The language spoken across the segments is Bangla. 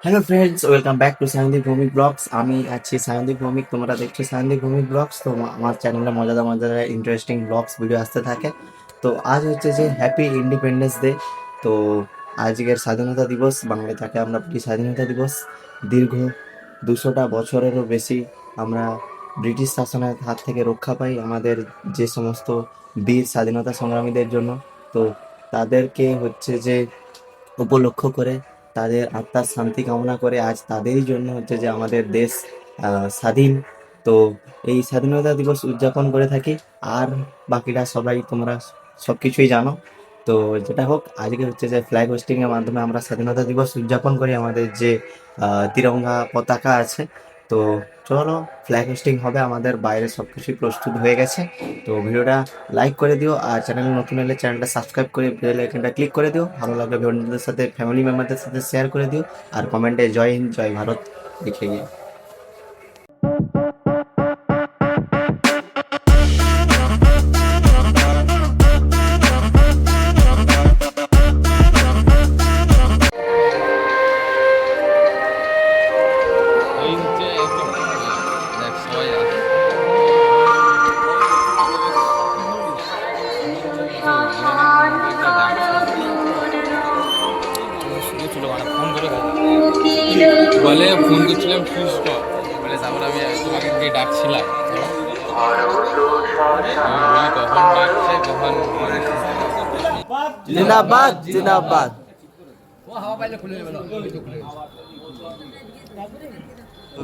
Hello friends, welcome back to Sayantik Bhowmik blogs. আমি আছি সায়ন্তিক ভৌমিক, তোমরা দেখছো সায়ন্তিক ভৌমিক ব্লগস। তো আমার চ্যানেলে মজাদার মজাদার ইন্টারেস্টিং ব্লগস ভিডিও আসতে থাকে। তো আজ হচ্ছে যে হ্যাপি ইন্ডিপেন্ডেন্স ডে। তো আজকের স্বাধীনতা দিবস, বাংলায় তাকে আমরা বলি স্বাধীনতা দিবস। দীর্ঘ 200টা বছরেরও বেশি আমরা ব্রিটিশ শাসনের হাত থেকে রক্ষা পাই আমাদের যে সমস্ত বীর স্বাধীনতা সংগ্রামীদের জন্য। তো তাদেরকে হচ্ছে যে উপলক্ষ করে, তাদের আত্মার শান্তি কামনা করে আজ তাদেরই জন্য হচ্ছে যে আমাদের দেশ স্বাধীন। তো এই স্বাধীনতা দিবস উদযাপন করে থাকি। আর বাকিটা সবাই তোমরা সব কিছুই জানো। তো যেটা হোক, আজকে হচ্ছে যে ফ্ল্যাগ হোস্টিং এর মাধ্যমে আমরা স্বাধীনতা দিবস উদযাপন করি। আমাদের যে তিরঙ্গা পতাকা আছে, তো চলো ফ্ল্যাগ হোস্টিং হবে। আমাদের বাইরে সব কিছুই প্রস্তুত হয়ে গেছে। তো ভিডিওটা লাইক করে দিও, আর চ্যানেল নতুন এলে চ্যানেলটা সাবস্ক্রাইব করে বেল আইকনটা ক্লিক করে দিও। ভালো লাগলে বন্ধুদের সাথে, ফ্যামিলি মেম্বারদের সাথে শেয়ার করে দিও। আর কমেন্টে জয় হিন্দ জয় ভারত লিখে গিয়ে। এই হচ্ছে একদম দেখ সবাই আসে। বলে ফোন করছিলাম সুইচ অফ, বলে তারপর আমি তোমাকে গিয়ে ডাকছিলাম। আমি বলি কখন ডাকছে কখন জিন্দাবাদ জিন্দাবাদ।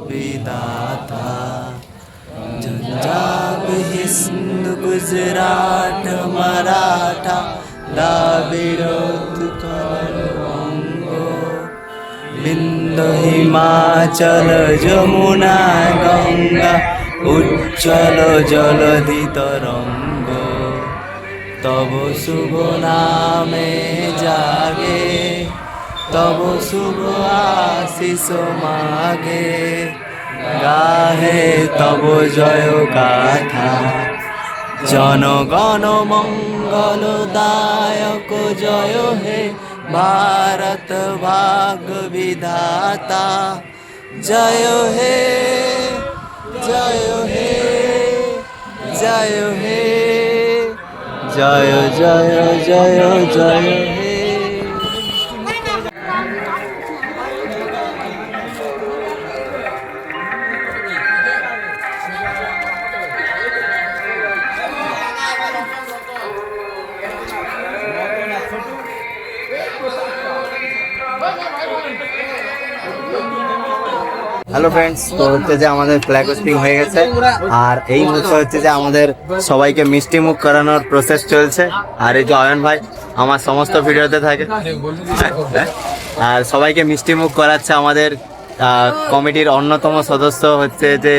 विधाता पंजाब हिंद गुजरात मराठा द्राविड़ उत्कल बंगो बिंदु हिमाचल जमुना गंगा उज्जल जलधि तरंग तब शुभ नामे जागे तब शुभ आशीष मागे गाहे तब जय गाथा जनगण मंगल दायक जय हे भारत भाग्य विधाता जय हे जय हे जय हे जय जय जय जय हे। হ্যালো ফ্রেন্ডস, তো হচ্ছে যে আমাদের ফ্ল্যাগ হোস্টিং হয়ে গেছে। আর এই মুহূর্তে হচ্ছে যে আমাদের সবাইকে মিষ্টি মুখ করানোর প্রসেস চলছে। আর এই যে অয়ন ভাই আমার সমস্ত ভিডিওতে থাকে, আর সবাইকে মিষ্টি মুখ করাচ্ছে আমাদের কমিটির অন্যতম সদস্য হচ্ছে যে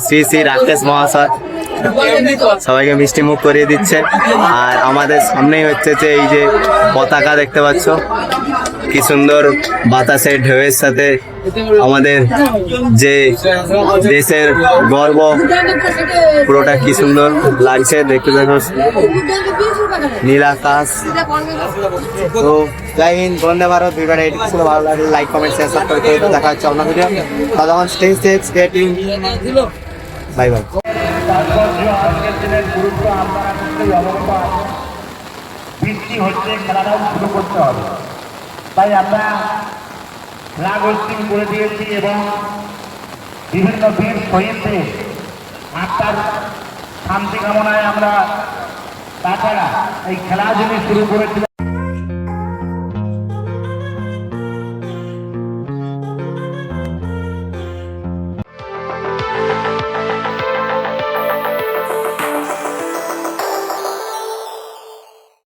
শ্রী শ্রী রাকেশ মহাশয়। সবাইকে মিষ্টি মুখ করিয়ে দিচ্ছে। আর আমাদের সামনেই হচ্ছে যে এই যে পতাকা দেখতে পাচ্ছ, কি সুন্দর বাতাসের ঢেউয়ের সাথে আমাদের যে দেশের গর্ব, পুরোটা কি সুন্দর লাগছে দেখতে। দেখো নীল আকাশ। তো জয় হিন্দ, বন্দে ভারত। ভিডিওটা এডিট ছিল, ভালো লাগলে লাইক কমেন্ট শেয়ার সাবস্ক্রাইব করে দেখা হচ্ছে অন্য ভিডিও। তখন stay safe, stay tune, bye bye. আজকের দিনের গুরুত্ব আপনারা নিশ্চয়ই অবগত আছেন। বৃষ্টি হচ্ছে, খেলাটাও শুরু করতে হবে, তাই আমরা ফ্ল্যাগ হোস্টিং করে দিয়েছি এবং বিভিন্ন বীর শহীদদের আত্মার শান্তি কামনায় আমরা তাছাড়া এই খেলা যিনি শুরু করেছিলেন